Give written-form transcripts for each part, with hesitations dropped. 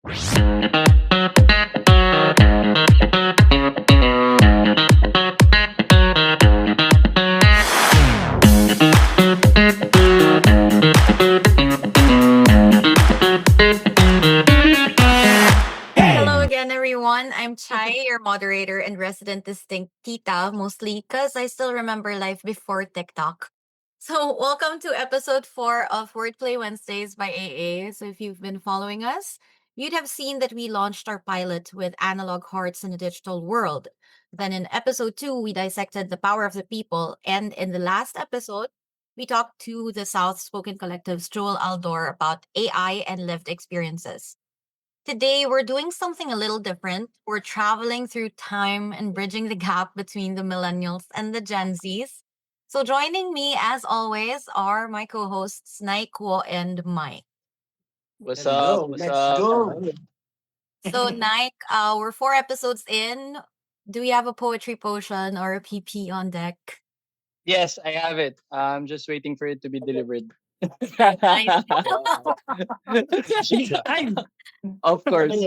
Hello again, everyone. I'm Chai, your moderator and resident distinct tita, mostly because I still remember life before TikTok. So, welcome to episode 4 of Wordplay Wednesdays by AA. So, if you've been following us, you'd have seen that we launched our pilot with analog hearts in a digital world. Then, in episode 2, we dissected the power of the people. And in the last episode, we talked to the South Spoken Collective's Joel Aldor about AI and lived experiences. Today, we're doing something a little different. We're traveling through time and bridging the gap between the millennials and the Gen Zs. So, joining me, as always, are my co hosts, Naiko and Mike. What's up? Hello, What's let's up? go. So, Nike, we're 4 episodes in. Do we have a poetry potion or a PP on deck? Yes, I have it. I'm just waiting for it to be delivered. Nice. Time. Of course. Of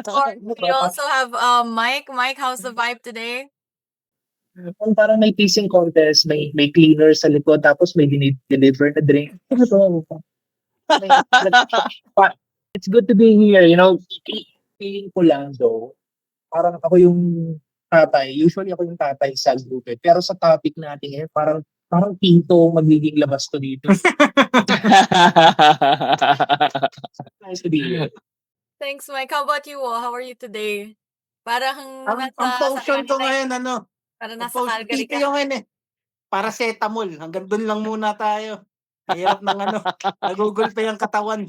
course, we also have Mike. Mike, how's the vibe today? Kung parang may pissing contest, may cleaner sa likod, tapos may deliver na drink. Ano to? It's good to be here, feeling ko lang though, parang ako yung tatay. Usually ako yung tatay sa group eh. Pero sa topic natin eh, parang pinto magiging labas to dito. Nice to be here. Thanks, Mike. How about you? How are you today? Parang Ang nasa potion ko Canada, ngayon, parang ang nasa potion, Calgary tito ka. yung ngayon eh. Paracetamol. Hanggang doon lang muna tayo. Hirap ng nagugulpe ang katawan.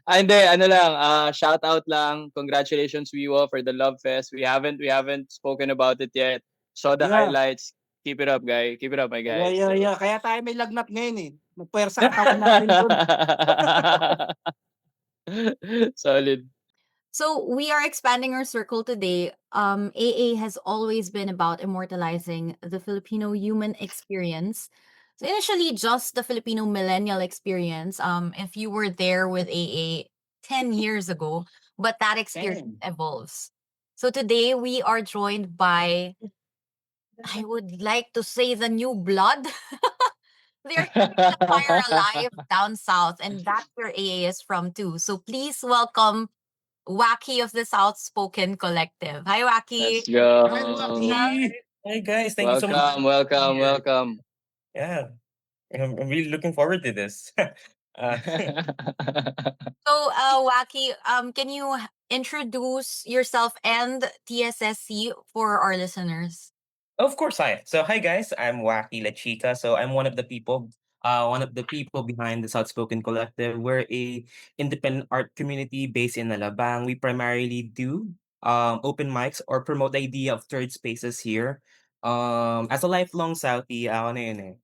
Hindi, ano lang, shout out lang. Congratulations, Wiwa, for the Love Fest. We haven't spoken about it yet. Saw the Yeah. highlights. Keep it up, guy. Keep it up, my guy. Yeah. Kaya tayo may lagnat ngayon eh. Magpwersa katawan natin doon. Solid. So we are expanding our circle today. AA has always been about immortalizing the Filipino human experience. So initially just the Filipino millennial experience. If you were there with AA 10 years ago, but that experience evolves. So today we are joined by, I would like to say, the new blood. They're keeping the fire alive down south, and that's where AA is from too. So please welcome Wacky of the South Spoken Collective. Hi, Wacky. Let's go. Hi, Wacky. Hi guys, thank you so much. Welcome. Yeah, I'm really looking forward to this. So, Wacky, can you introduce yourself and TSSC for our listeners? Of course, hi. So hi guys, I'm Wacky La Chica. So I'm one of the people behind the Southspoken Collective. We're a independent art community based in Alabang. We primarily do open mics or promote the idea of third spaces here. As a lifelong Southie, ako na yun eh.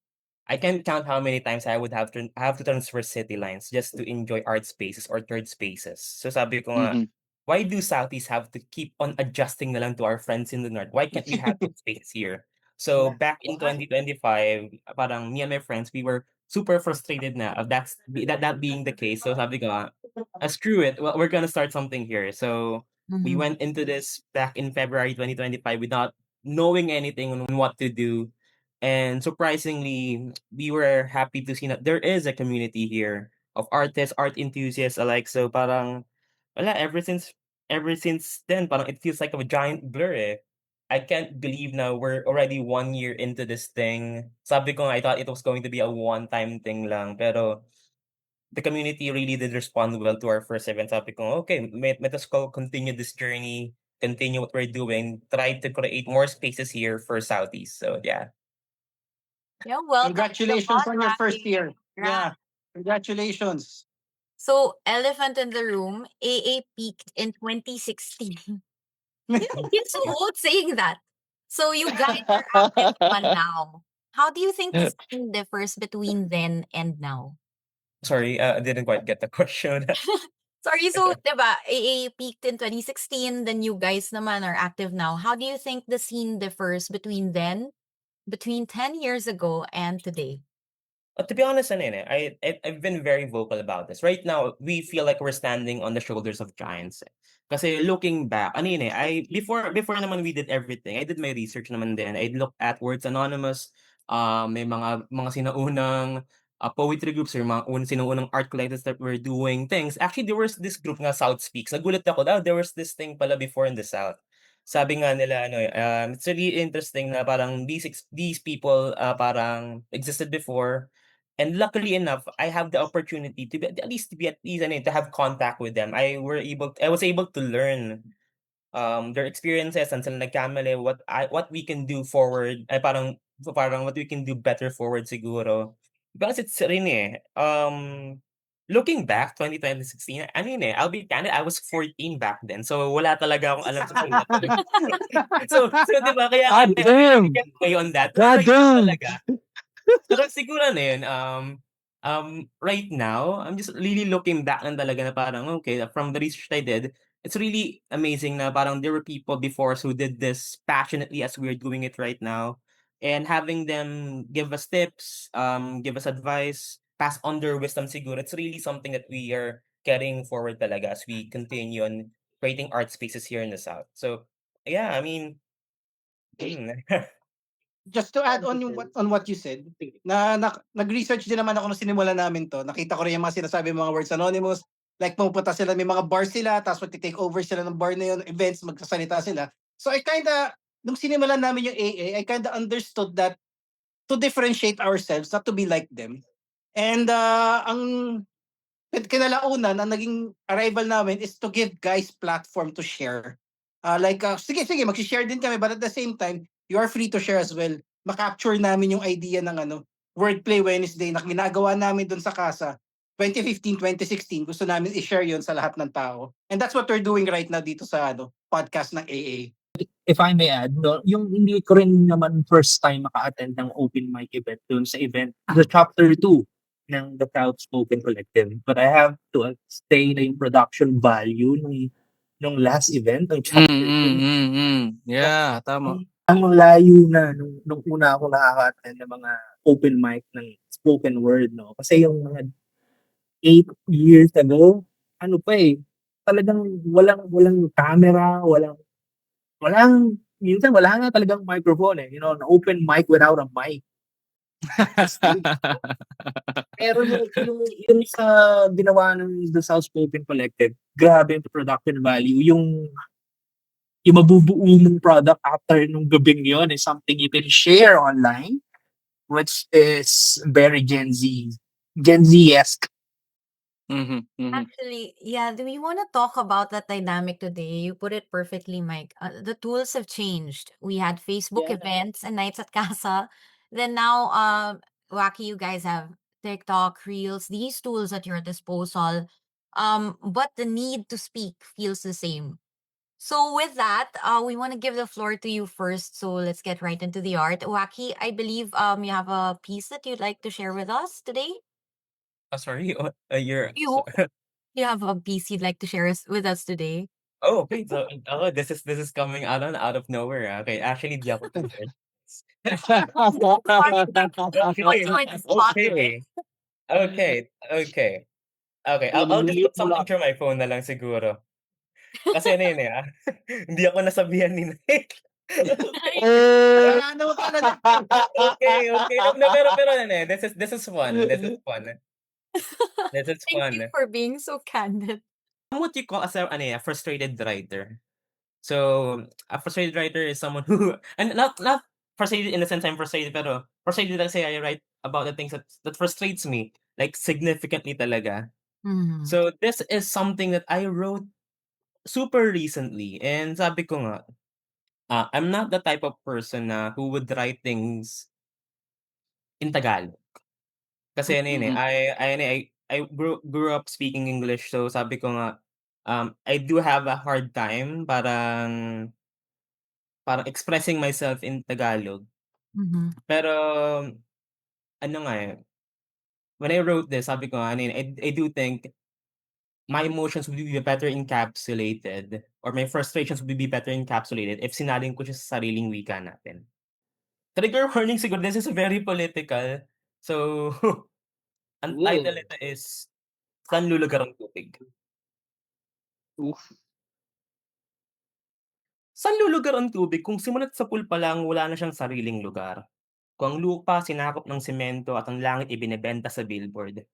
I can't count how many times I would have to transfer city lines just to enjoy art spaces or third spaces. So sabi ko nga, Mhm. why do Southeast have to keep on adjusting na lang to our friends in the North? Why can't we have those spaces here? So back in 2025, parang me and my friends, we were super frustrated na of that being the case. So sabi ko, screw it. Well, we're gonna start something here. So we Mhm. went into this back in February 2025 without knowing anything on what to do. And surprisingly, we were happy to see that there is a community here of artists, art enthusiasts alike. So parang wala, ever since then, parang it feels like a giant blur eh. I can't believe now we're already 1 year into this thing. Sabi ko nga, I thought it was going to be a one-time thing lang. Pero the community really did respond well to our first event. Sabi ko, okay, let us go continue this journey, continue what we're doing, try to create more spaces here for Southeast. So yeah. Yeah, welcome. Congratulations on your first Wacky. year. Yeah. Congratulations. So, elephant in the room, AA peaked in 2016. It's so old saying that. So, you guys are active one now. How do you think the scene differs between then and now? Sorry, I didn't quite get the question. Sorry, so, diba, AA peaked in 2016, then you guys naman are active now. How do you think the scene differs between 10 years ago and today? To be honest, ano yun I've been very vocal about this. Right now, we feel like we're standing on the shoulders of giants. Kasi looking back, ano yun before naman we did everything, I did my research naman din. I looked at Words Anonymous, may mga sinaunang poetry groups or mga sinaunang art collectives that were doing things. Actually, there was this group nga, South Speaks. Nagulat ako, there was this thing pala before in the South. Sabi nga nila, it's really interesting na parang these people parang existed before. And luckily enough, I have the opportunity to be at least to have contact with them. I was able to learn their experiences and sila nagkamali, what we can do forward ay parang what we can do better forward siguro. Because it's rin looking back 2016, ano I'll be candid, I was 14 back then. So wala talaga akong alam sa so 'di ba kaya God damn! on that. God Right now damn! talaga. Pero siguro ano yun, right now, I'm just really looking back lang talaga na parang, okay, from the research I did, it's really amazing na parang there were people before us who did this passionately as we're doing it right now. And having them give us tips, give us advice, pass on their wisdom siguro, it's really something that we are carrying forward talaga as we continue on creating art spaces here in the South. So, yeah, I mean, Just to add on what you said, nag-research din naman ako nung sinimulan namin 'to. Nakita ko rin yung mga sinasabi ng mga Words Anonymous, like pumupunta sila, may mga bar sila, tapos magte-take over sila ng bar na yun, events, magsasalita sila. So I kinda, nung sinimulan namin yung AA, I kinda understood that to differentiate ourselves, not to be like them. And ang kinalaunan, ang naging arrival namin is to give guys platform to share. Sige, mag-share din kami, but at the same time, you are free to share as well. Ma-capture namin yung idea ng Wordplay Wednesday na ginagawa namin dun sa casa. 2015, 2016, gusto namin i-share yun sa lahat ng tao. And that's what we're doing right now dito sa podcast ng AA. If I may add, no, yung hindi ko rin naman first time maka-attend ng open mic event dun sa event, the chapter 2 ng The Proud Spoken Collective. But I have to stay na yung production value nung last event, ng chapter 2. Yeah, tama. Ang layo na nung una ako nakaka-attend ng mga open mic ng spoken word, no? Kasi yung mga 8 years ago, talagang walang camera, minsan wala nga talagang microphone an open mic without a mic. Pero yung sa ginawa ng The South Spoken Collective, grabe yung production value, yung mabubuo mong product after nung gabing yun is something you can share online, which is very Gen Z-esque. Actually, yeah, do we want to talk about that dynamic today? You put it perfectly, Mike. The tools have changed. We had Facebook Yeah. events and nights at casa. Then now, Wacky, you guys have TikTok, Reels, these tools at your disposal. But the need to speak feels the same. So with that, we want to give the floor to you first. So let's get right into the art. Wacky, I believe you have a piece that you'd like to share with us today. sorry, You You have a piece you'd like to share with us today? Oh, okay. So, this is coming out of nowhere. Okay, actually, di ako prepared. Okay. Okay. Okay. Okay. I'll just put something through my phone na lang siguro. Kasi ano yun hindi ako nasabihan ni Nick. Ano talaga? Okay. No, pero this is fun. This is fun. This is Thank fun. you for being so candid. I'm what you call as a frustrated writer. So, a frustrated writer is someone who and not frustrated in the sense I'm frustrated, pero frustrated kasi I write about the things that frustrates me, like significantly talaga. Mhm. So, this is something that I wrote super recently, and sabi ko nga, I'm not the type of person na who would write things in Tagalog. Kasi ano yun I grew up speaking English, so sabi ko nga, I do have a hard time parang expressing myself in Tagalog. Mhm. Pero ano nga, when I wrote this, sabi ko nga, I do think my emotions would be better encapsulated or my frustrations would be better encapsulated if sinalin ko siya sa sariling wika natin. Trigger warning siguro, this is very political. So, ang title Ooh. nito is Saan Lulugar ang Tubig? Oof. Saan lulugar ang tubig kung simula't sa pool pa lang wala na siyang sariling lugar? Kung ang lupa sinakop ng semento at ang langit ibinebenta sa billboard.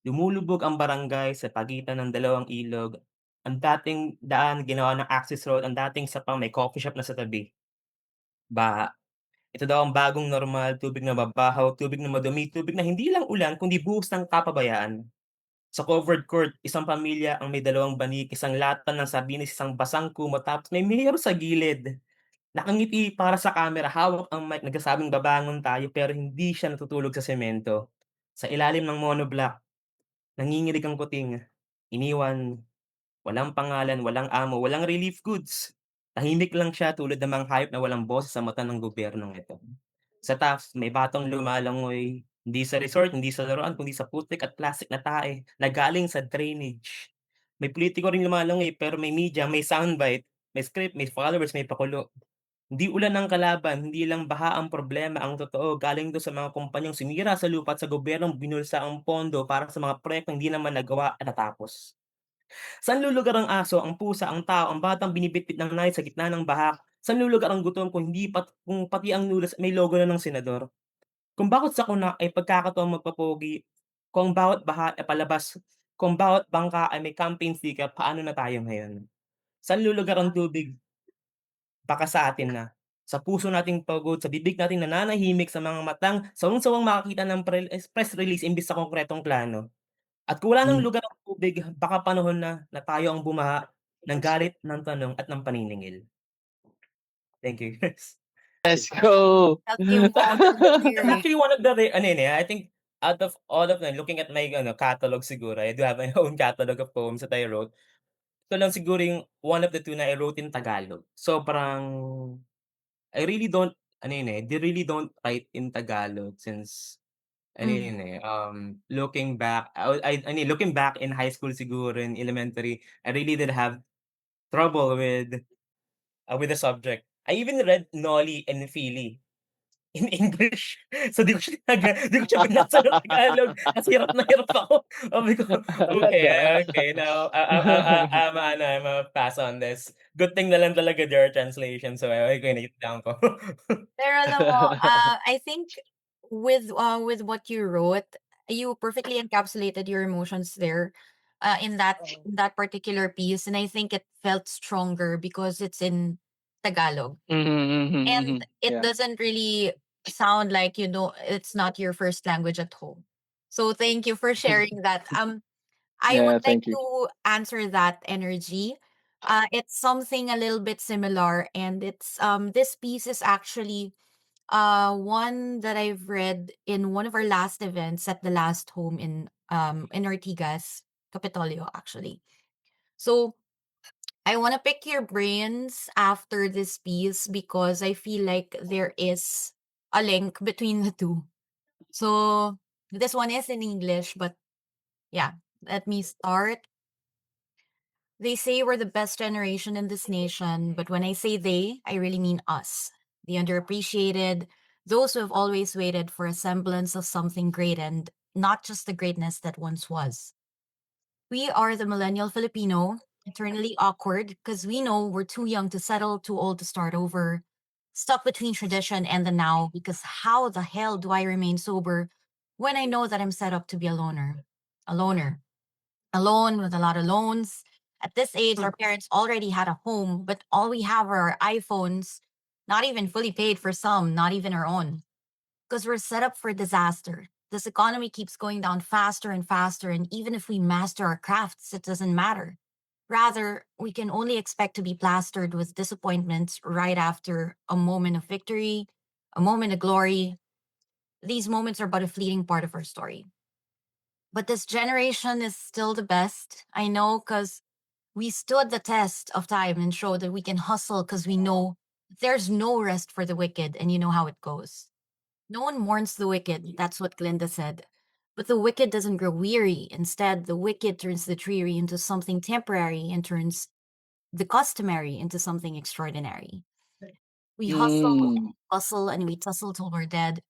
Lumulubog ang barangay sa pagitan ng dalawang ilog. Ang dating daan ginawa ng access road, ang dating sapang may coffee shop na sa tabi. Baha. Ito daw ang bagong normal, tubig na mabahaw, tubig na madumi, tubig na hindi lang ulan kundi buhos ng kapabayaan. Sa covered court, isang pamilya ang may dalawang banig, isang lata ng sardinas, isang basang kumot, tapos may mayor sa gilid. Nakangiti para sa camera, hawak ang mic, nagsasabing babangon tayo pero hindi siya natutulog sa semento. Sa ilalim ng monoblock, nanginginig ang kuting. Iniwan, walang pangalan, walang amo, walang relief goods. Tahimik lang siya tulad ng mga hayop na walang boses sa mata ng gobyernong ito. Sa taas, may batang lumalangoy, hindi sa resort, hindi sa laruan, kundi sa putik at plastic na tae na galing sa drainage. May pulitiko ring lumalangoy pero may media, may soundbite, may script, may followers, may pakulo. Hindi ulan ang kalaban, hindi lang baha ang problema, ang totoo galing 'to sa mga kumpanyang sumira sa lupa at sa gobyernong binulsa ang pondo para sa mga proyektong hindi naman nagawa at natapos. Saan lulugar ang aso, ang pusa, ang tao, ang batang binibitbit ng nanay sa gitna ng baha? Saan lulugar ang gutom kung pati ang noodles may logo na ng senador? Kung bawat sakuna ay pagkakataong magpapogi, kung bawat baha ay palabas, kung bawat bangka ay may campaign sticker, paano na tayo ngayon? Saan lulugar ang tubig? Baka sa atin na. Sa puso nating pagod, sa bibig nating nananahimik, sa mga matang sawang-sawang makakita ng press release imbes sa konkretong plano. At kung wala ng Hmm. lugar ang tubig, baka panahon na tayo ang bumaha ng galit, ng tanong at ng paniningil. Thank you. Let's go. Felt the emotion of the It's lyric. actually one of the ano yun, I think out of all of them, looking at my catalog siguro, I do have my own catalog of poems that I wrote. Ito lang siguro yung one of the two na I wrote in Tagalog. Sobrang I really don't ano yun, they really don't write in Tagalog since ano Mm. yun, looking back, looking back in high school siguro, in elementary, I really did have trouble with the subject. I even read Nolly and Philly in English. So di ko siya binasa ng Tagalog kasi hirap na hirap ako. Sabi ko, okay, now I'm a pass on this. Good thing na lang talaga there are translations, so okay, naitang ko. Pero alam mo, I think with what you wrote, you perfectly encapsulated your emotions there, in that particular piece, and I think it felt stronger because it's in Tagalog, Mhm, mhm, and mhm. it Yeah. doesn't really sound like it's not your first language at home. So thank you for sharing that. I would Yeah, like thank you. to answer that energy. It's something a little bit similar, and it's this piece is actually one that I've read in one of our last events at the last home in Ortigas, Capitolio actually. So I want to pick your brains after this piece because I feel like there is a link between the two. So this one is in English, but yeah, let me start. They say we're the best generation in this nation, but when I say they, I really mean us. The underappreciated, those who have always waited for a semblance of something great and not just the greatness that once was. We are the millennial Filipino, eternally awkward because we know we're too young to settle, too old to start over, stuck between tradition and the now because how the hell do I remain sober when I know that I'm set up to be a loner? A loner alone with a lot of loans. At this age, our parents already had a home, but all we have are our iPhones, not even fully paid for some, not even our own. Because we're set up for disaster. This economy keeps going down faster and faster, and even if we master our crafts, it doesn't matter. Rather, we can only expect to be plastered with disappointments right after a moment of victory, a moment of glory. These moments are but a fleeting part of our story. But this generation is still the best. I know because we stood the test of time and showed that we can hustle because we know there's no rest for the wicked, and you know how it goes. No one mourns the wicked. That's what Glinda said. But the wicked doesn't grow weary. Instead, the wicked turns the dreary into something temporary and turns the customary into something extraordinary. We hustle Mm. and hustle and we tussle till we're dead.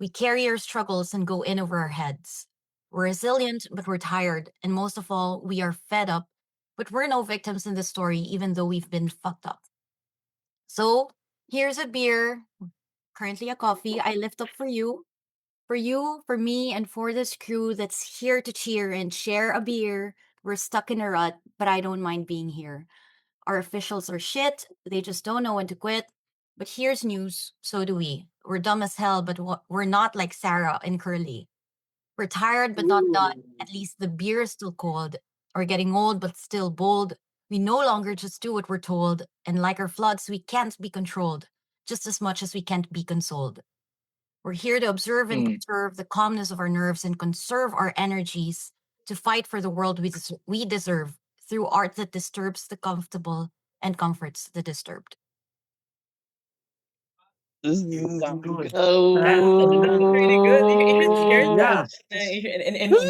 We carry our struggles and go in over our heads. We're resilient, but we're tired. And most of all, we are fed up, but we're no victims in the story, even though we've been fucked up. So here's a beer, currently a coffee, I lift up for you. For you, for me, and for this crew that's here to cheer and share a beer. We're stuck in a rut, but I don't mind being here. Our officials are shit. They just don't know when to quit. But here's news. So do we. We're dumb as hell, but we're not like Sarah and Curly. We're tired, but not done. At least the beer is still cold. We're getting old, but still bold. We no longer just do what we're told. And like our floods, we can't be controlled just as much as we can't be consoled. We're here to observe and conserve the calmness of our nerves and conserve our energies to fight for the world we deserve through art that disturbs the comfortable and comforts the disturbed. Exactly. That's really good. You should share that. Yeah.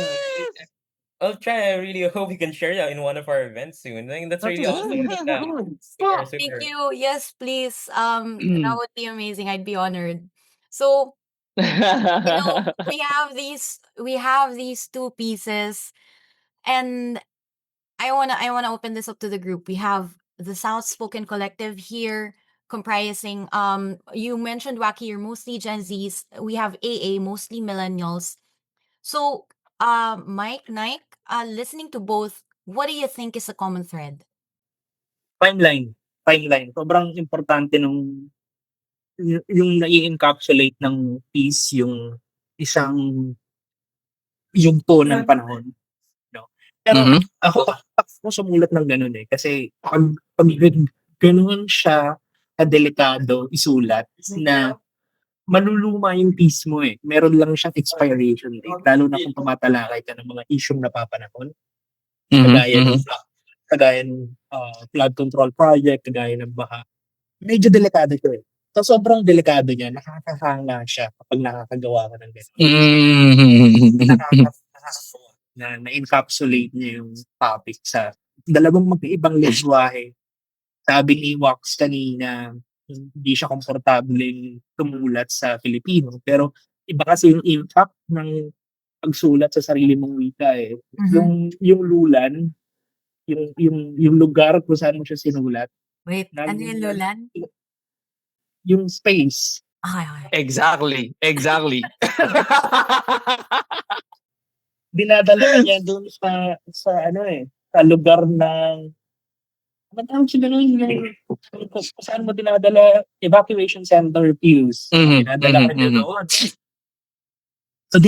I'll try. I really hope we can share that in one of our events soon. I think that's really awesome. Super, Thank super. you. Yes, please. That would be amazing. I'd be honored. So, we have these two pieces, and I wanna open this up to the group. We have the South Spoken Collective here, comprising you mentioned Wacky, you're mostly Gen Zs. We have AA, mostly millennials. So Mike, Nike, listening to both, what do you think is a common thread? Timeline. Timeline. Sobrang importante nung yung nai-encapsulate ng piece yung isang yugto ng panahon, no? Pero ako sumulat ng gano'n, eh, kasi pag gano'n siya kadelikado isulat na maluluma yung piece mo, eh. Meron lang siyang expiration date lalo na kung tumatalakay ka ng mga isyung napapanahon. Kagaya ng flood control project, kagaya ng baha. Medyo delikado siya, eh. So, sobrang delikado niya, nakakahanga siya kapag nakakagawa ka ng ganito. Nakakatawa na na-encapsulate niya yung topic sa dalawang magkaibang lengguwahe. Sabi ni Wax kanina, hindi siya komportableng tumulat sa Filipino. Pero iba kasi yung impact ng pagsulat sa sarili mong wika, eh. Yung lulan, yung lugar kung saan mo siya sinulat, Wait, ano yung lulan? yung space. Okay. Exactly. Dinadala ka niya doon sa ano, eh, sa lugar ng ano tawag siya doon, kung saan mo dinadala, evacuation center views. Dinadala ka niya doon. So,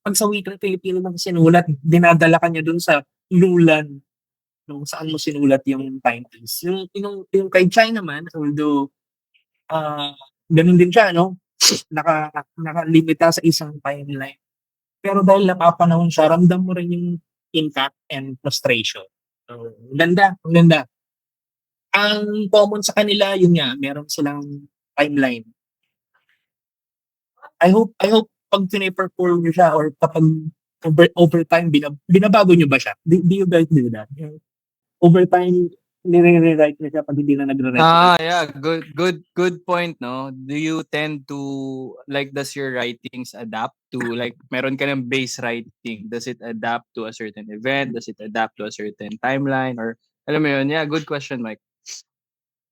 pag sa wikang Pilipino ng sinulat, dinadala ka niya doon sa lulan kung saan mo sinulat yung timepiece. Yung kay Chai naman, although ganun din siya, no? Nakalimita sa isang timeline. Pero dahil napapanahon siya, ramdam mo rin yung impact and frustration. So, ganda. Ang common sa kanila, yun nga, meron silang timeline. I hope pag pine-perform nyo siya or kapag over time, binabago nyo ba siya? Do you guys do that? Over time, nire-rewrite nyo siya pag hindi na nagre-rewrite. Yeah, good point, no? Do you tend to, like, does your writings adapt to, like, meron ka ng base writing, does it adapt to a certain event, does it adapt to a certain timeline, or alam mo yun? Yeah, good question, Mike.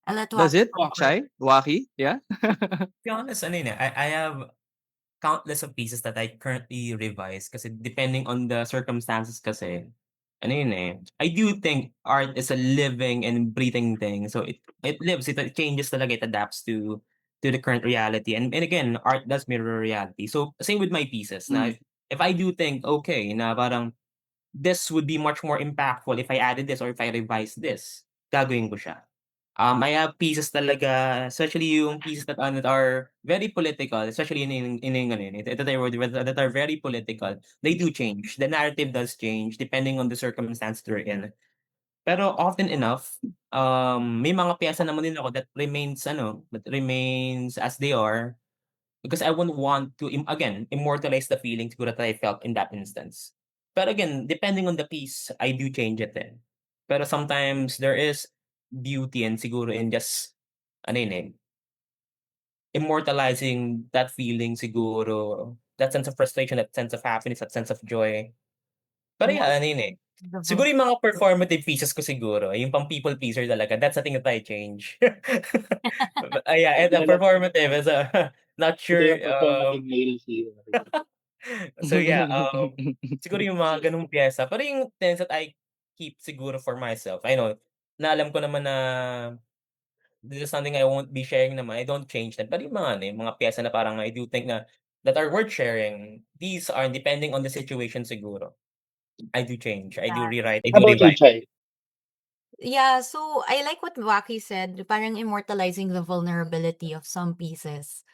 Does it? Chai? Waki? Yeah? To be honest, I have countless of pieces that I currently revise kasi depending on the circumstances kasi, I do think art is a living and breathing thing. So it lives, it changes talaga, it adapts to the current reality. And again, art does mirror reality. So same with my pieces. Now, if I do think, okay, na parang this would be much more impactful if I added this or if I revised this, gagawin ko siya. I have pieces talaga, especially yung pieces that are very political, especially that are very political. They do change. The narrative does change depending on the circumstance they're in. Pero often enough, may mga piyesa naman din ako that remains as they are because I wouldn't want to immortalize the feelings siguro that I felt in that instance. But again, depending on the piece, I do change it then. Pero sometimes there is beauty and siguro in just immortalizing that feeling siguro, that sense of frustration, that sense of happiness, that sense of joy. Pero yeah, ano yun eh. Siguro yung mga performative pieces ko siguro, yung pang people pleaser talaga, that's the thing that I change. Yeah, and the performative is not Ito sure. yung performative male hero. So yeah, siguro yung mga ganung piyesa. Pero yung things that I keep siguro for myself, I know, na alam ko naman na this is something I won't be sharing naman, I don't change them. Pero yung mga ano, yung mga piyesa na parang I do think na that are worth sharing, these are depending on the situation siguro. I do change, I do rewrite, I How do about you, revise. Chai? Yeah, so I like what Waki said, parang immortalizing the vulnerability of some pieces.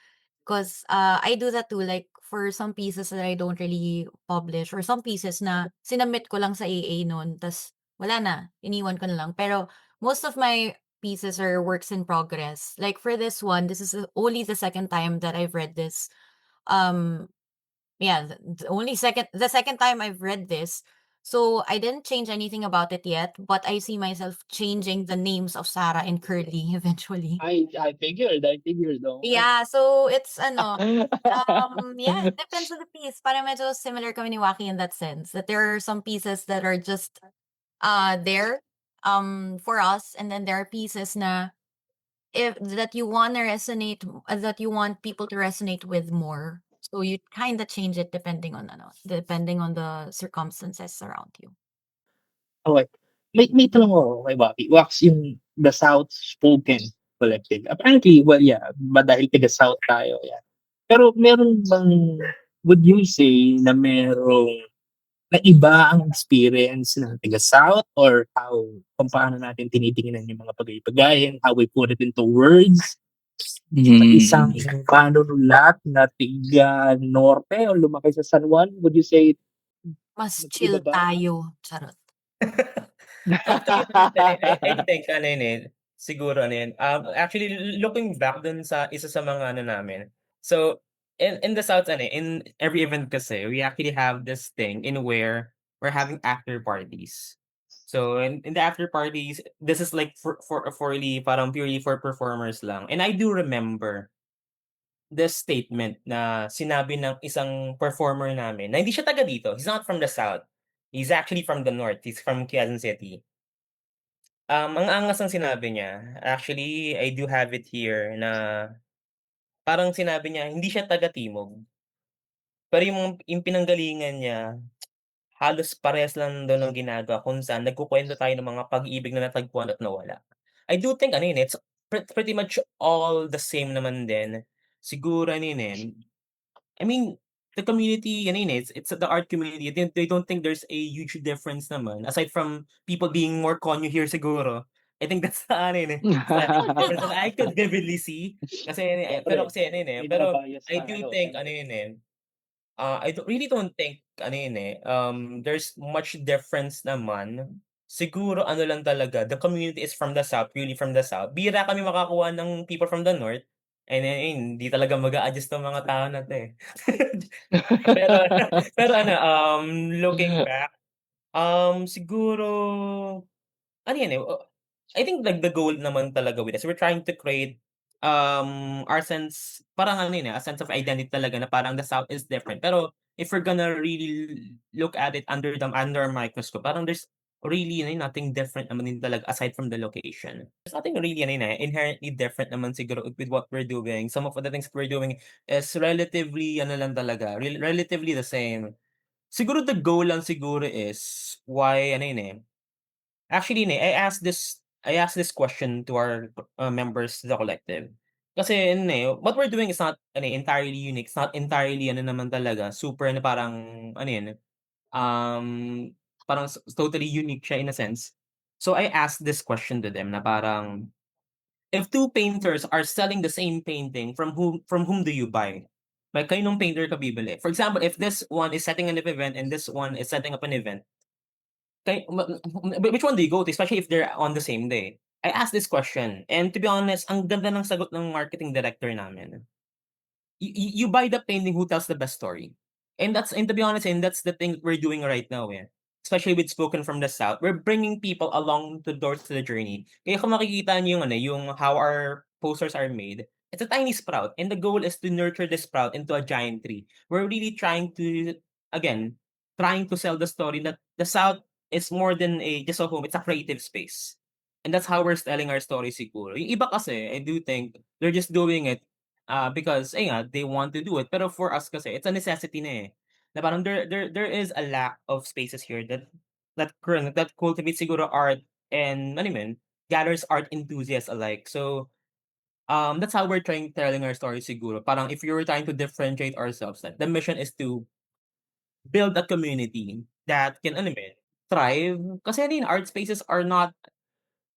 Because I do that too, like for some pieces that I don't really publish or some pieces na sinubmit ko lang sa AA noon, tas wala na, iniwan ko na lang. Pero most of my pieces are works in progress. Like for this one, this is only the second time that I've read this. Um, yeah, the second time I've read this. So I didn't change anything about it yet, but I see myself changing the names of Sarah and Curly eventually. I figured, oh. Yeah, so it's ano, yeah, it depends on the piece. Parang medyo similar kami ni Waki in that sense, that there are some pieces that are just there for us, and then there are pieces na if that you want to resonate that you want people to resonate with more. So you kind of change it depending on the circumstances around you. Okay. May tanong ako kay Bobby. Wax yung The South Spoken Collective. Apparently, well, yeah, dahil taga-South tayo, yeah. Pero meron bang, would you say na merong na iba ang experience ng taga-South or kung paano natin tinitingnan yung mga bagay-bagayan, how we put it into words, sa isang manunulat na tiga-Norte o lumaki sa San Juan, would you say Mas magkaiba chill ba? tayo. Charot. I think ano yun eh, siguro ano yun, actually looking back dun sa isa sa mga ano namin. So, in the South ano eh, in every event kasi, we actually have this thing in where we're having after parties. So, in the after parties, this is like for really parang purely for performers lang. And I do remember this statement na sinabi ng isang performer namin na hindi siya taga dito. He's not from the South. He's actually from the North. He's from Quezon City. Ang angas ng sinabi niya. Actually, I do have it here na parang sinabi niya hindi siya taga Timog. Pero yung pinanggalingan niya, halos parehas lang daw ng ginagawa kung saan nagkukuwento tayo ng mga pag-ibig na natagpuan at nawala. I do think ano yun eh, it's pretty much all the same naman din. Siguro ano yun eh, I mean, the community, ano yun eh, it's the art community. They don't think there's a huge difference naman. Aside from people being more conyo here siguro. I think that's the ano yun eh, the difference that I could vividly see. Kasi, pero Siyempre, kasi ano yun eh, may pero bias I do tayo, think ano siyempre. yun eh, really don't think ano yun eh, there's much difference naman. Siguro ano lang talaga, the community is from the South, really from the South. Bihira kami makakuha ng people from the North. And hindi talaga mag-a-adjust ang mga tao na 'to, eh. Pero pero ano, looking back, siguro ano yan, eh, I think like the goal naman talaga with this, we're trying to create, our sense parang ano yun, eh, a sense of identity talaga na parang the South is different. Pero if we're gonna really look at it under a microscope, parang there's really ano, nothing different naman din talaga aside from the location. There's nothing really ano yun, eh, inherently different naman siguro with what we're doing. Some of the things we're doing is relatively ano lang talaga, relatively the same. Siguro the goal lang siguro is why ano yun, eh, actually ne, I asked this question to our, members to the collective. Kasi ano, eh, what we're doing is not ano, eh, entirely unique, it's not entirely ano naman talaga, super na parang ano yun, um, parang totally unique siya in a sense. So I asked this question to them na parang, if two painters are selling the same painting, from whom do you buy? Like kaninong painter ka bibili? For example, if this one is setting an event and this one is setting up an event, which one do you go to, especially if they're on the same day? I asked this question, and to be honest, ang ganda ng sagot ng marketing director namin. You buy the painting who tells the best story. And to be honest, and that's the thing we're doing right now, eh. Especially with Spoken from the South, we're bringing people along the doors to the journey. Kaya kung makikita niyo yung ano, yung how our posters are made, it's a tiny sprout, and the goal is to nurture the sprout into a giant tree. We're really trying to, again, trying to sell the story that the South is more than just a home, it's a creative space. And that's how we're telling our story siguro. Yung iba kasi, I do think they're just doing it because they want to do it. Pero for us kasi, it's a necessity na eh. Na parang there is a lack of spaces here that cultivates siguro art and ano yun, gathers art enthusiasts alike. So that's how we're trying telling our story siguro. Parang if you were trying to differentiate ourselves, like the mission is to build a community that can ano yun, thrive. Kasi ano yun, art spaces are not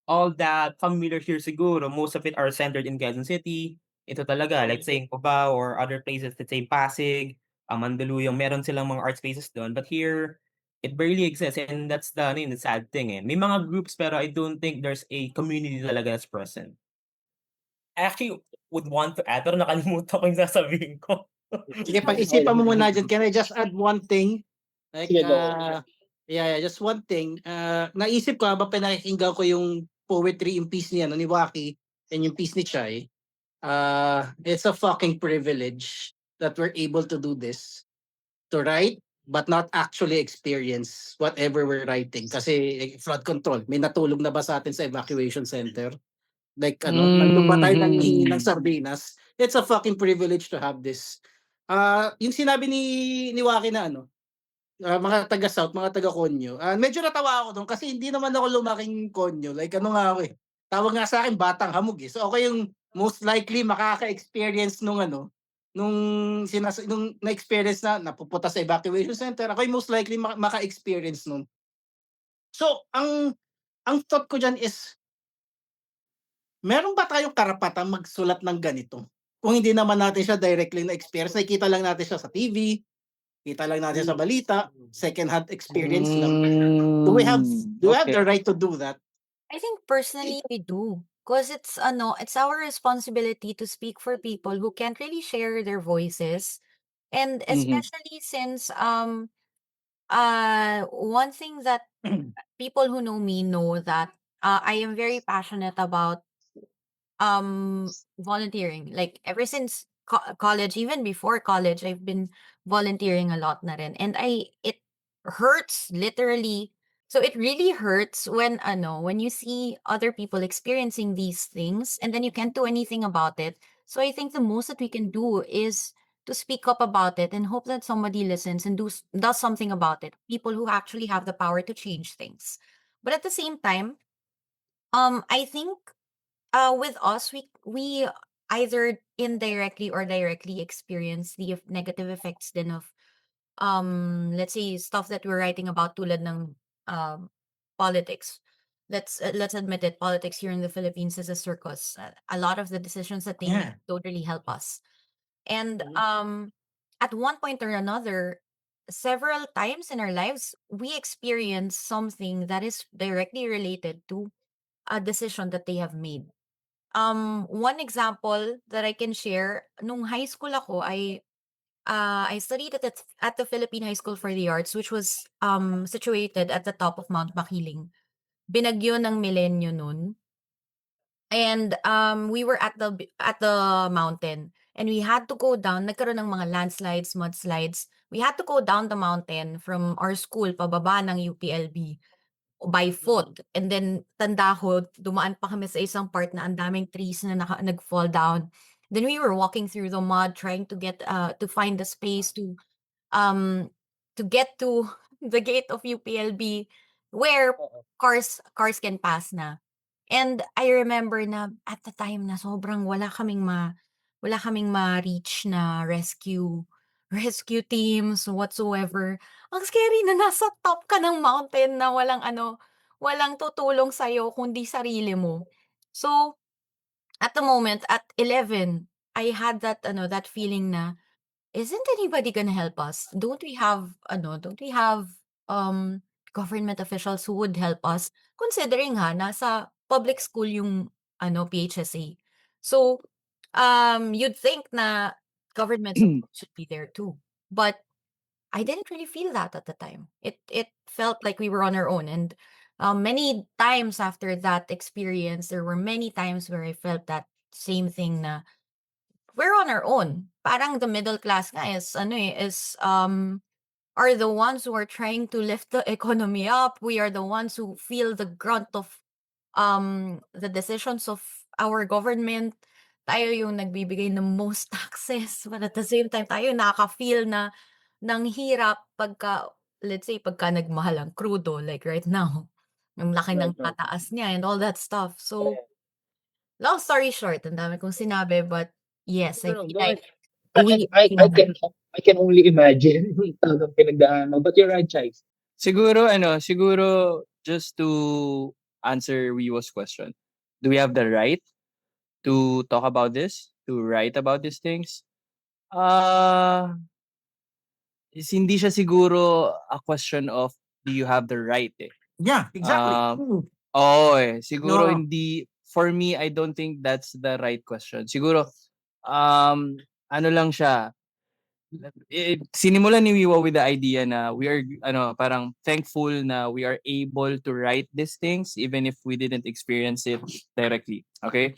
all that familiar here siguro. Most of it are centered in Quezon City. Ito talaga, like saying Cubao or other places, let's say Pasig, Mandaluyong, meron silang mga art spaces doon. But here, it barely exists, and that's the, ano yun, the sad thing eh. May mga groups pero I don't think there's a community talaga that's present. I actually would want to add, pero nakalimutan ko yung sasabihin ko. Sige, pag-isipan mo muna dyan. Can I just add one thing? Like, Sige, go. yeah, just one thing. Naisip ko habang pinakikinggan ko yung poetry, yung piece niya, ni Waki, and yung piece ni Chai. It's a fucking privilege that we're able to do this. To write, but not actually experience whatever we're writing. Kasi flood control, may natulog na ba sa atin sa evacuation center? Like nandun ba tayo nanghihingi ng sardinas? It's a fucking privilege to have this. Yung sinabi ni Waki na mga taga South, mga taga Konyo. Medyo natawa ako doon kasi hindi naman ako lumaking Konyo. Like nga ako eh. Tawag nga sa akin batang hamog eh. So ako yung most likely makaka-experience nung nung na-experience na napupunta sa evacuation center. Ako yung most likely maka-experience nun. So ang thought ko dyan is, meron ba tayong karapatang magsulat ng ganito? Kung hindi naman natin siya directly na-experience, nakikita lang natin siya sa TV, kita lang natin sa balita, second-hand experience lang. Do we have the right to do that? I think personally we do. Because it's our responsibility to speak for people who can't really share their voices. And especially since one thing that people who know me know that I am very passionate about volunteering. Like ever since college, even before college, I've been volunteering a lot na rin. And it hurts literally. So it really hurts when you see other people experiencing these things and then you can't do anything about it. So I think the most that we can do is to speak up about it and hope that somebody listens and does something about it. People who actually have the power to change things. But at the same time, I think with us, we either indirectly or directly experience the negative effects then of let's say stuff that we're writing about tulad ng politics. Let's admit it, politics here in the Philippines is a circus. A lot of the decisions that they make don't really help us. And at one point or another, several times in our lives, we experience something that is directly related to a decision that they have made. One example that I can share, nung high school ako, I studied at the Philippine High School for the Arts, which was situated at the top of Mount Makiling. Binagyo ng milenyo nun. And we were at the mountain and we had to go down. Nagkaroon ng mga landslides, mudslides. We had to go down the mountain from our school pababa ng UPLB by foot. And then tanda ko, dumaan pa kami sa isang part na ang daming trees na nag-fall down. Then we were walking through the mud trying to get to find the space to get to the gate of UPLB where cars can pass na. And I remember na at the time na sobrang wala kaming ma-reach na rescue teams whatsoever. Ang scary na nasa top ka ng mountain na walang tutulong sa'yo kundi sarili mo. So, at the moment, at 11, I had that feeling na, isn't anybody gonna help us? Don't we have government officials who would help us? Considering nasa public school yung PHSA. So, you'd think na government support should be there too. But I didn't really feel that at the time. It felt like we were on our own. And many times after that experience, there were many times where I felt that same thing na we're on our own. Parang the middle class nga is are the ones who are trying to lift the economy up. We are the ones who feel the grunt of the decisions of our government. Tayo yung nagbibigay ng most taxes, but at the same time tayo nakaka-feel na ng hirap pagka, let's say, pagka nagmahal ang crudo, like right now. Ang laki ng Right. tataas niya and all that stuff. So, long story short, ang dami kong sinabi, but yes, I No, feel go like ahead. we I can only imagine talagang pinagdaan mo. But you're right, Chai. Siguro just to answer Wiwo's question. Do we have the right to talk about this? To write about these things? Hindi siya siguro a question of do you have the right eh. Yeah, exactly. Oo siguro No. hindi, for me, I don't think that's the right question. Siguro, ano lang siya, sinimulan ni Wiwa with the idea na we are parang thankful na we are able to write these things even if we didn't experience it directly. Okay?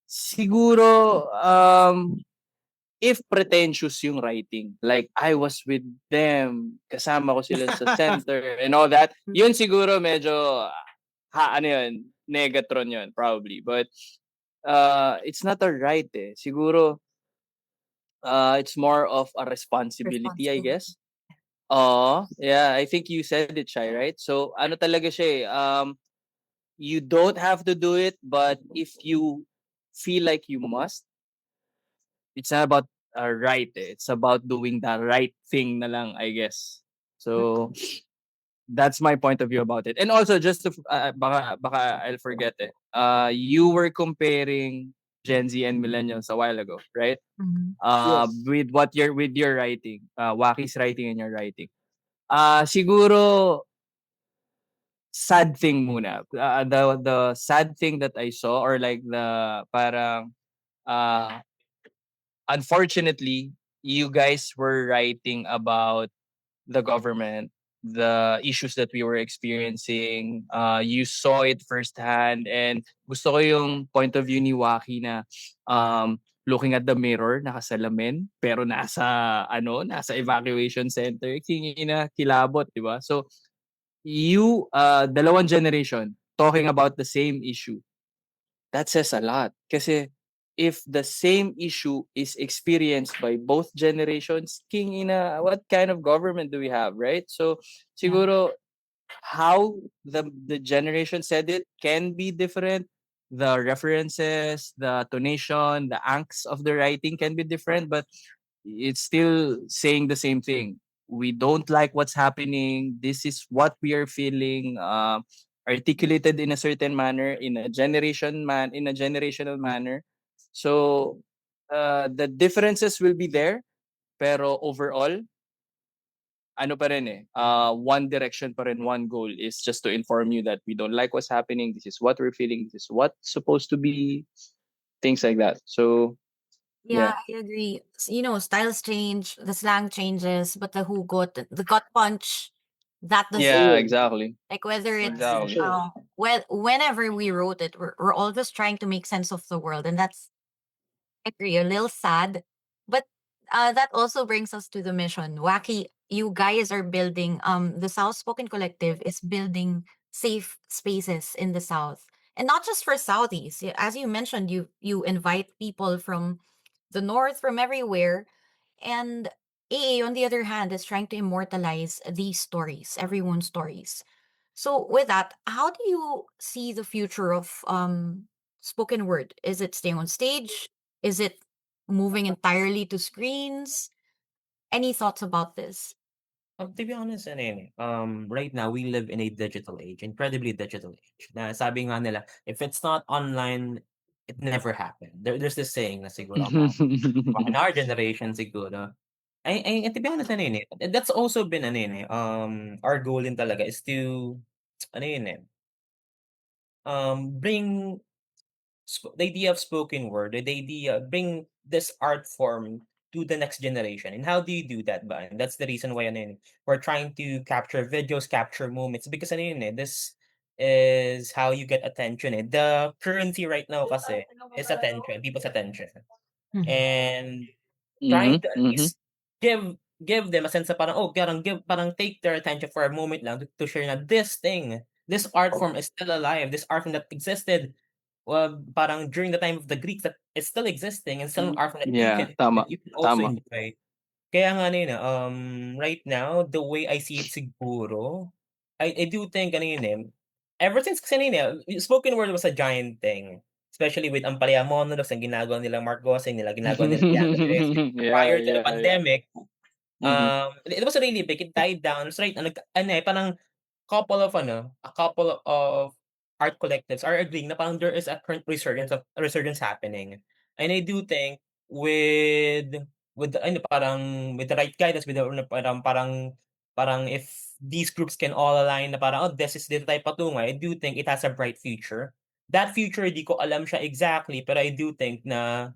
Siguro if pretentious yung writing, like I was with them, kasama ko sila sa center and all that, yun siguro medyo Negatron yun probably. But it's not a right eh. Siguro it's more of a responsibility, I guess. Yeah, I think you said it, Shai, right? So, ano talaga siya eh, you don't have to do it, but if you feel like you must, it's not about right eh. It's about doing the right thing na lang, I guess. So, that's my point of view about it. And also, just to, baka I'll forget it. You were comparing Gen Z and millennials a while ago, right? Yes. With your writing, Waki's writing and your writing. Siguro sad thing muna. The sad thing that I saw, or like the parang unfortunately you guys were writing about the government, the issues that we were experiencing. You saw it firsthand, and gusto ko yung point of view ni Waki na looking at the mirror, nakasalamin, pero nasa evacuation center, na kilabot, di ba? So, you, dalawang generation, talking about the same issue, that says a lot. Kasi if the same issue is experienced by both generations, what kind of government do we have, right? So siguro how the generation said it can be different. The references, the tonation, the angst of the writing can be different, but it's still saying the same thing. We don't like what's happening. This is what we are feeling. Articulated in a certain manner, in a generational manner. So the differences will be there, pero overall, ano pa rin eh, one direction pa rin, one goal is just to inform you that we don't like what's happening. This is what we're feeling. This is what's supposed to be. Things like that. So Yeah, I agree. Styles change, the slang changes, but the gut punch, that does yeah, Sure. exactly. like whether it's Exactly. whenever we wrote it, we're all just trying to make sense of the world, and that's, I agree, a little sad, but that also brings us to the mission. Wacky, you guys are building. The South Spoken Collective is building safe spaces in the South, and not just for Southeast. As you mentioned, you invite people from the North, from everywhere, and AA, on the other hand, is trying to immortalize these stories, everyone's stories. So, with that, how do you see the future of spoken word? Is it staying on stage? Is it moving entirely to screens? Any thoughts about this? To be honest, right now we live in a digital age, incredibly digital age. Na sabi nga nila, if it's not online, it never happened. There's this saying na siguro in our generation siguro. To be honest, that's also been our goal din talaga is to bring the idea of spoken word, the idea bring this art form to the next generation. And how do you do that ba? And that's the reason why we're trying to capture videos, capture moments, because this is how you get attention. The currency right now kasi is attention, people's attention. and trying to at Mhm. least give them a sense of parang, parang take their attention for a moment lang to share na this art form is still alive, this art form that existed, parang during the time of the Greeks, that is still existing and still an art form that Yeah, you can also tama. enjoy. Kaya nga ano yun, right now, the way I see it siguro, I do think ano yun, ever since kasi ano yun, spoken word was a giant thing. Especially with ang Palaya monologues, ang ginagawa nilang Mark Gosling, ginagawa nila Bianca Del Rio. Yeah, Prior to the yeah, yeah. pandemic, Mhm. it was really big, it died down. So right, parang a couple of art collectives are agreeing na parang there is a current resurgence happening. And I do think with with the right guidance, with the parang if these groups can all align na parang, this is dito tayo patungo, I do think it has a bright future. That future, di ko alam siya exactly, pero I do think na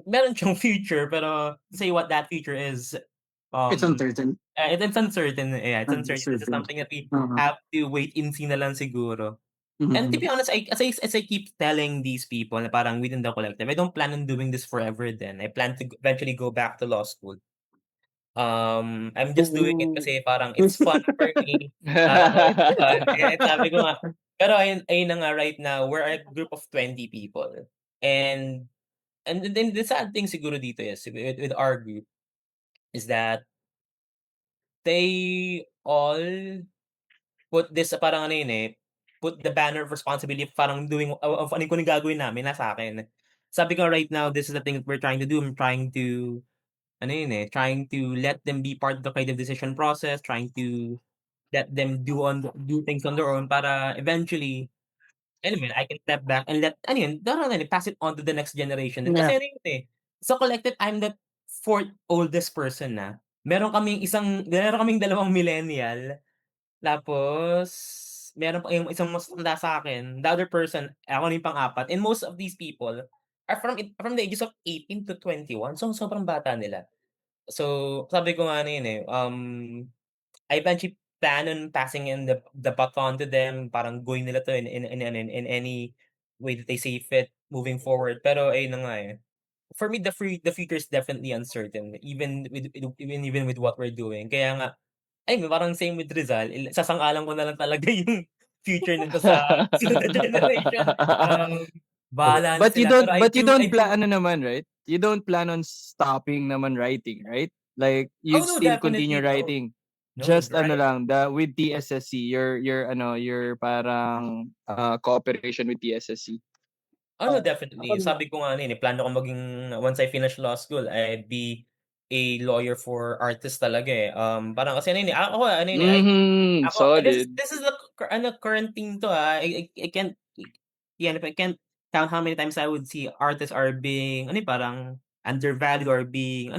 meron siyang future, pero to say what that future is, It's um uncertain. it's uncertain, yeah, it's uncertain. This is Uncertain. something that we Uh-huh. have to wait and see na lang siguro. And to be honest, as I keep telling these people na parang within the collective, I don't plan on doing this forever then. I plan to eventually go back to law school. I'm just doing it kasi parang it's fun for me. It's fun. Kaya sabi ko nga, pero ayun na nga right now, we're a group of 20 people. And then the sad thing siguro dito is with our group is that they all put this parang ano yun, put the banner of responsibility parang doing of ano kung gagawin namin nasa akin. Sabi ko right now, this is the thing that we're trying to do. I'm trying to ano yun, trying to let them be part of the creative decision process, trying to let them do things on their own para eventually, anyway, I can step back and let ano yun, pass it on to the next generation. Yeah. Kasi ano yun, sa collective, I'm the fourth oldest person na. Meron kaming dalawang millennial. Tapos, meron pa yung isang mas matanda sa'kin, the other person, ako na yung pang-apat, and most of these people are from the ages of 18 to 21, so sobrang bata nila. So, sabi ko nga ano yun, I eventually plan on passing in the baton to them, parang gawin nila 'to in any way that they see fit moving forward. Pero ayun na nga, for me, the future is definitely uncertain, even with what we're doing. Kaya nga, ayun parang same with Rizal, sasang-alang ko na lang talaga yung future nito sa susunod na generation. Bahala na sila, pero But you I don't do. plan ano naman, right? You don't plan on stopping naman writing, right? Like Oh, you'd no, still continue definitely no. writing. No, Just ano right. lang, with TSSC, your parang cooperation with TSSC. No, Ako definitely. Sabi ko nga plano ko maging once I finish law school, I'd be a lawyer for artists talaga, parang kasi Mhm, ako solid. this is the current thing to, I can't, yan, if I can't count how many times I would see artists are being parang undervalued or being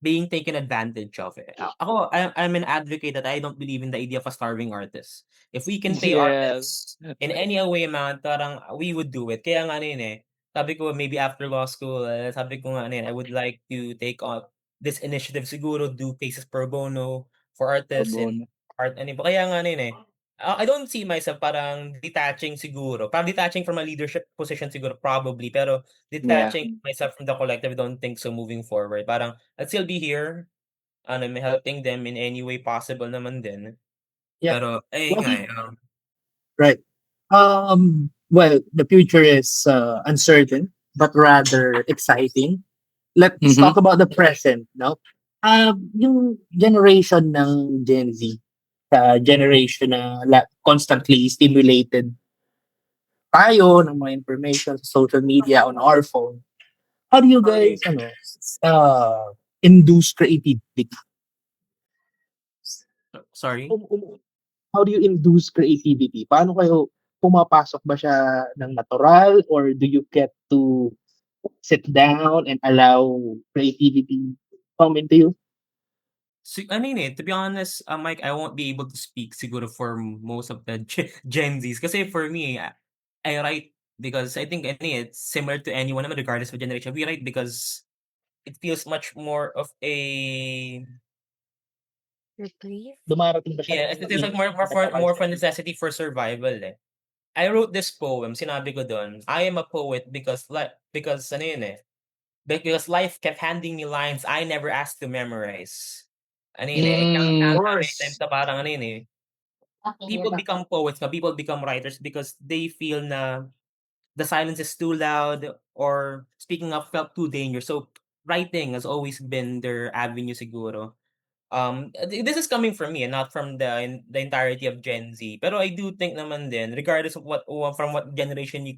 being taken advantage of, Ako, I'm an advocate that I don't believe in the idea of a starving artist. If we can pay Yes. artists in any way amount, parang we would do it. Kaya nga sabi ko maybe after law school, sabi ko nga I would like to take on this initiative siguro, do cases pro bono for artists and Abono. art kaya nga I don't see myself parang detaching siguro. Parang detaching from a leadership position siguro probably, pero Yeah. detaching myself from the collective, I don't think so moving forward. Parang I'd still be here, may helping them in any way possible naman din. Yeah. Pero ayun Well, nga, right. Well, the future is uncertain, but rather exciting. Let's Mhm. talk about the present, no? Yung generation ng Gen Z, generation na constantly stimulated tayo ng mga information sa social media on our phone. How do you guys, induce creativity? sorry. How do you induce creativity? Paano kayo, pumapasok ba siya ng natural or do you get to sit down and allow creativity come into you? To be honest, Mike, I won't be able to speak siguro for most of the Gen Zs. Kasi for me, I write because I think it's similar to anyone naman regardless of generation. We write because it feels much more of a Reprieve? Dumarating ba siya yeah, ng it's like more for necessity for survival. I wrote this poem, sinabi ko doon, I am a poet because because ano because life kept handing me lines I never asked to memorize. Ano yun eh, Mm. Of kanta-kanta, may time course. na parang ano yun eh, people become poets, people become writers because they feel na the silence is too loud or speaking up felt too dangerous. So writing has always been their avenue siguro. This is coming from me and not from the entirety of Gen Z. Pero I do think naman din, regardless of from what generation you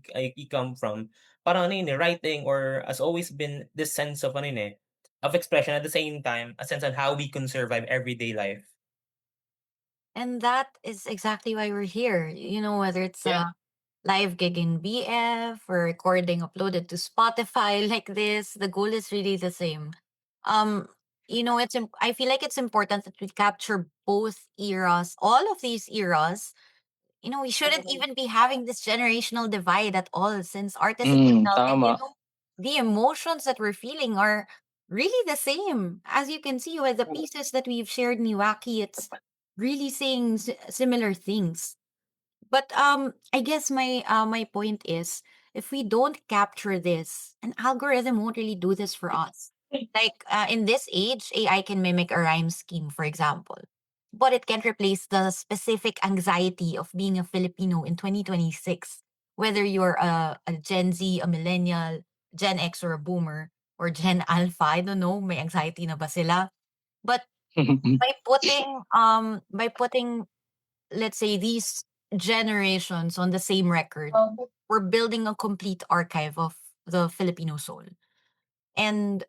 come from, parang ano yun eh, writing or has always been this sense of ano yun eh, of expression at the same time, a sense on how we can survive everyday life. And that is exactly why we're here. You know, whether it's Yeah. a live gig in BF or recording uploaded to Spotify like this, the goal is really the same. Um, I feel like it's important that we capture both eras, all of these eras. We shouldn't even be having this generational divide at all, since artists themselves and Tama. the emotions that we're feeling are really the same. As you can see with the pieces that we've shared in Iwaki, it's really saying similar things. But I guess my point is, if we don't capture this, an algorithm won't really do this for us. Like in this age, AI can mimic a rhyme scheme, for example, but it can't replace the specific anxiety of being a Filipino in 2026. Whether you're a Gen Z, a millennial, Gen X, or a boomer, or Gen Alpha, I don't know, may anxiety na ba sila? But by putting let's say these generations on the same record, we're building a complete archive of the Filipino soul. And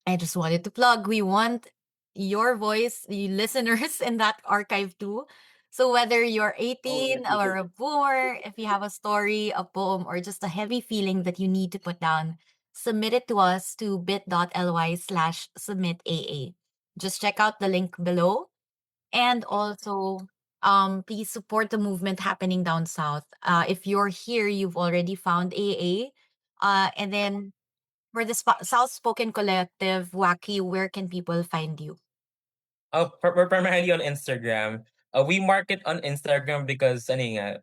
I just wanted to plug, we want your voice, the listeners, in that archive too. So whether you're 18 or a boomer, if you have a story, a poem, or just a heavy feeling that you need to put down, submit it to us to bit.ly/submitaa. Just check out the link below. And also, please support the movement happening down south. If you're here, you've already found AA. And then for the South Spoken Collective, Wacky, where can people find you? Oh, we're primarily on Instagram. We market on Instagram because ano nga,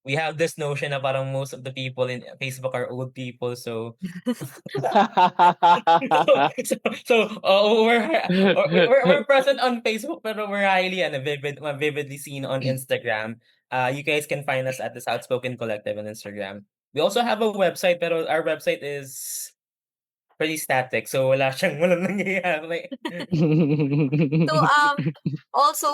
we have this notion na parang most of the people in Facebook are old people, so we're present on Facebook, pero we're highly vividly seen on Instagram. You guys can find us at the Soutspoken Collective on Instagram. We also have a website, pero our website is pretty static, so walang nangyayari. So, also,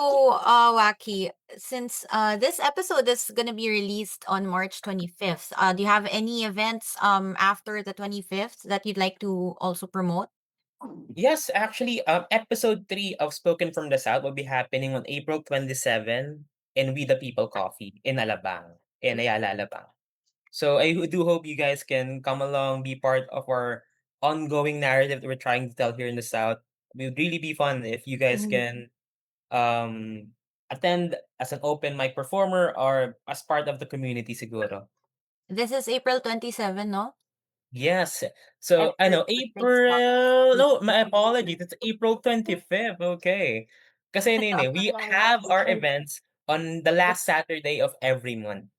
Wacky, since this episode is gonna be released on March 25th, do you have any events after the 25th that you'd like to also promote? Yes, actually, episode 3 of Spoken from the South will be happening on April 27 in We the People Coffee in Alabang, in Ayala, Alabang. So I do hope you guys can come along, be part of our ongoing narrative that we're trying to tell here in the South. It would really be fun if you guys can um attend as an open mic performer or as part of the community siguro. This is April 27, no? Yes. So I know Thanks, Pop. April. No, my apologies. It's April 25th. Okay. Kasi we have our events on the last Saturday of every month.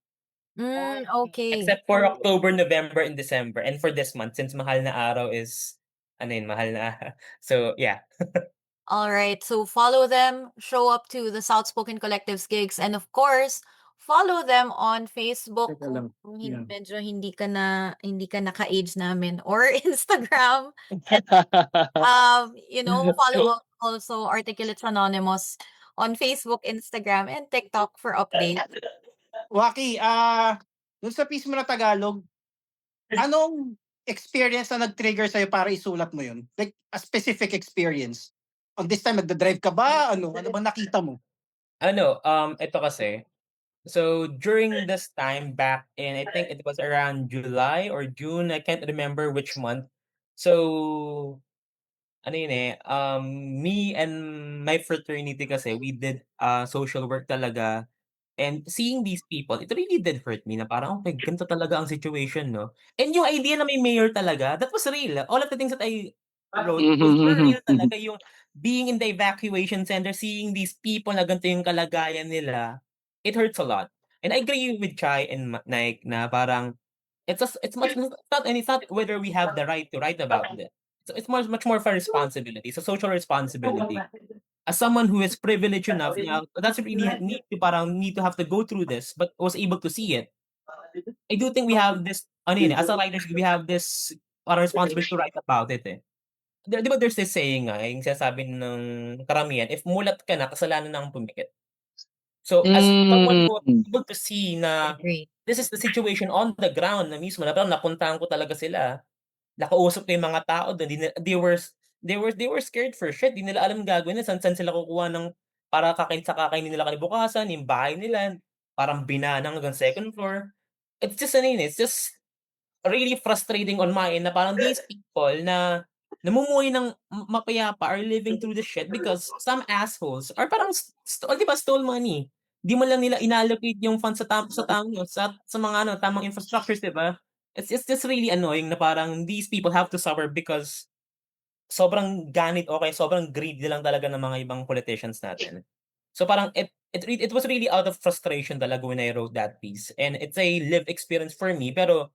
Okay. Except for October, November, and December. And for this month, since mahal na araw is, ano yun, mahal na. So, yeah. All right. So follow them, show up to the Soutspoken Collective's gigs, and of course, follow them on Facebook Teka lang. kung Yeah. medyo hindi ka naka-age namin, or Instagram. Follow also Articulates Anonymous on Facebook, Instagram, and TikTok for updates. Waki, dun sa piece mo na Tagalog, anong experience na nag-trigger sa'yo para isulat mo yun? Like, a specific experience. On this time, nagda-drive ka ba? Ano bang nakita mo? Ito kasi. So, during this time back in, I think it was around July or June, I can't remember which month. So, ano yun eh, me and my fraternity kasi, we did social work talaga. And seeing these people, it really did hurt me na parang, okay, ganito talaga ang situation, no? And yung idea na may mayor talaga, that was real. All of the things that I wrote were real talaga. Yung being in the evacuation center, seeing these people na ganito yung kalagayan nila, it hurts a lot. And I agree with Chai and Nike na parang it's not whether we have the right to write about it. So it's much more of a responsibility. It's a social responsibility. As someone who is privileged enough now, doesn't really need to have to go through this, but was able to see it. I do think we have this, as a writers, we have this parang responsibility to write about it eh. Di ba there's this saying nga, yung sinasabi ng karamihan, if mulat ka na, kasalanan na ang pumikit. So, as someone who was Mm. able to see na Agree. this is the situation on the ground na mismo, na parang napuntahan ko talaga sila, nakausap ko yung mga tao dun, they were scared for shit, di nila alam gagawin na saan sila kukuha ng para kakainin nila kinabukasan, yung bahay nila, parang binanang hanggang second floor. It's just really frustrating on my end na parang these people na namumuhay ng mapayapa are living through the shit because some assholes are parang di ba, stole money. Di mo lang nila inallocate yung funds sa mga tamang infrastructures, di ba? It's just really annoying na parang these people have to suffer because sobrang ganit o kaya sobrang greedy lang talaga ng mga ibang politicians natin. So parang it was really out of frustration talaga when I wrote that piece. And it's a lived experience for me, pero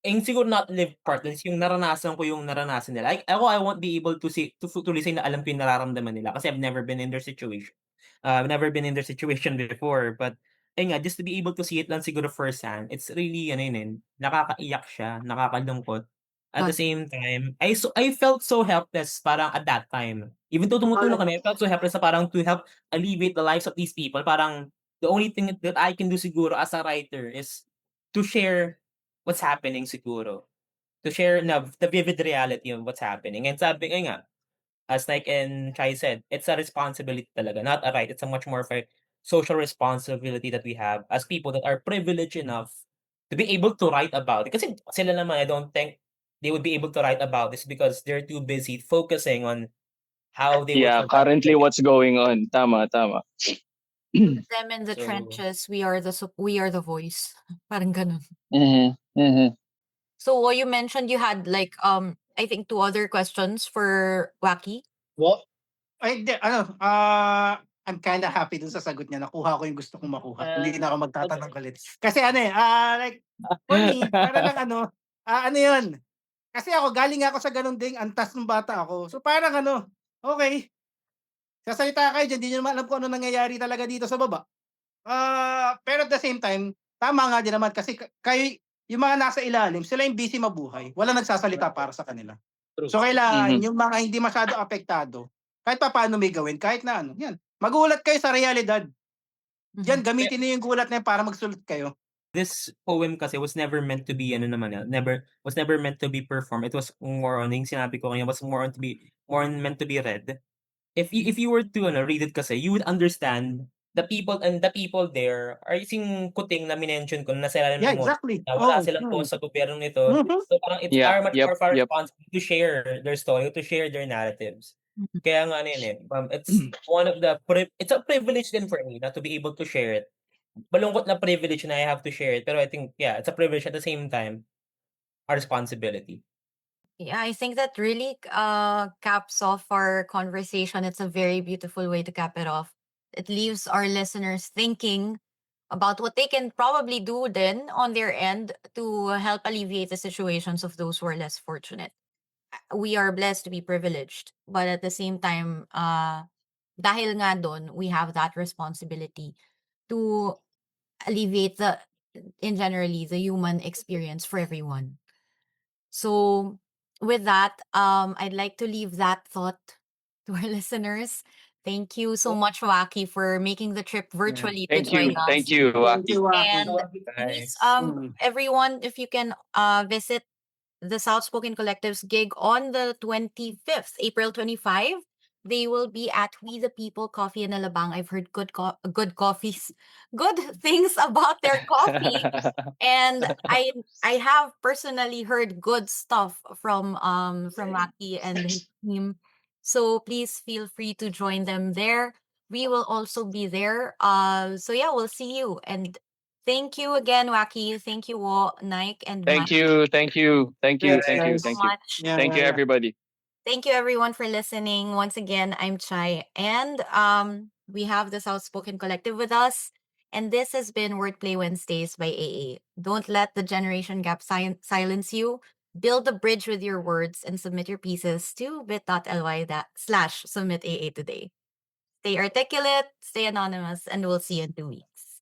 siguro not lived part is yung naranasan ko yung naranasan nila. Like, I won't be able to truly say na alam ko yung nararamdaman nila kasi I've never been in their situation. I've never been in their situation before, but ayun nga, just to be able to see it lang siguro firsthand, it's really nakakaiyak siya, nakakalungkot. At the But same time, I felt so helpless parang at that time. Even though tumutulong kami, I felt so helpless na parang to help alleviate the lives of these people. Parang the only thing that I can do siguro as a writer is to share what's happening siguro. To share the vivid reality of what's happening. And sabi ko nga, as like and Chai said, it's a responsibility talaga, not a right. It's a much more of a social responsibility that we have as people that are privileged enough to be able to write about it. Kasi sila naman, I don't think they would be able to write about this because they're too busy focusing on how they would Yeah, survive. currently what's going on. Tama. them in the So, trenches, we are the voice. Parang ganun. Mm-hmm. So what you mentioned, you had like I think 2 other questions for Wacky. What? Ay, hindi, I'm kinda happy dun sa sagot niya. Nakuha ko yung gusto kong makuha. Hindi na ako magtatanong ulit. Kasi like, for me, para lang ano yun, kasi ako, galing ako sa ganun ding antas nung bata ako. So parang okay, sasalita kayo diyan, di niyo naman alam kung ano nangyayari talaga dito sa baba. Pero at the same time, tama nga din naman kasi kayo, yung mga nasa ilalim, sila yung busy mabuhay. Walang nagsasalita para sa kanila. So kailangan yung mga hindi masyado apektado, kahit papaano may gawin, kahit na yan. Magulat kayo sa realidad. Yan, gamitin niyo yung gulat na yan para magsulat kayo. this poem kasi was never meant to be was never meant to be performed. It was more on yung sinabi ko kanya was more meant to be read. If you were to read it kasi, you would understand the people there are yung kuting na minention ko na sila Yeah, ng exactly. na wala silang post sa gobyerno nito. Mhm. So parang it's Yeah, much yep, more of our yep. responsibility to share their story, to share their narratives. Mhm. Kaya nga it's one of the it's a privilege din for me not to be able to share it. Malungkot na privilege na I have to share it, pero I think it's a privilege at the same time, a responsibility. Yeah, I think that really caps off our conversation. It's a very beautiful way to cap it off. It leaves our listeners thinking about what they can probably do then on their end to help alleviate the situations of those who are less fortunate. We are blessed to be privileged, but at the same time, dahil nga doon, we have that responsibility to alleviate the human experience for everyone. So with that, I'd like to leave that thought to our listeners. Thank you so much, Waki, for making the trip virtually to Thank join you. us. Thank you, Waki. And please, everyone, if you can visit the Southspoken Collective's gig on the 25th, April 25. They will be at We the People Coffee in Alabang. I've heard good coffees, good things about their coffee. And I have personally heard good stuff from Rocky and his team. So please feel free to join them there. We will also be there. So yeah, we'll see you. And thank you again, Wacky. Thank you, Nike and Thank Mike. you. Thank you. Thank you. Yes, Thank you. guys. So Thank you. much. Thank you, everybody. Thank you everyone for listening. Once again, I'm Chai. And we have the Southspoken Collective with us. And this has been Wordplay Wednesdays by AA. Don't let the generation gap silence you. Build a bridge with your words and submit your pieces to bit.ly/submit AA today. Stay articulate, stay anonymous, and we'll see you in 2 weeks.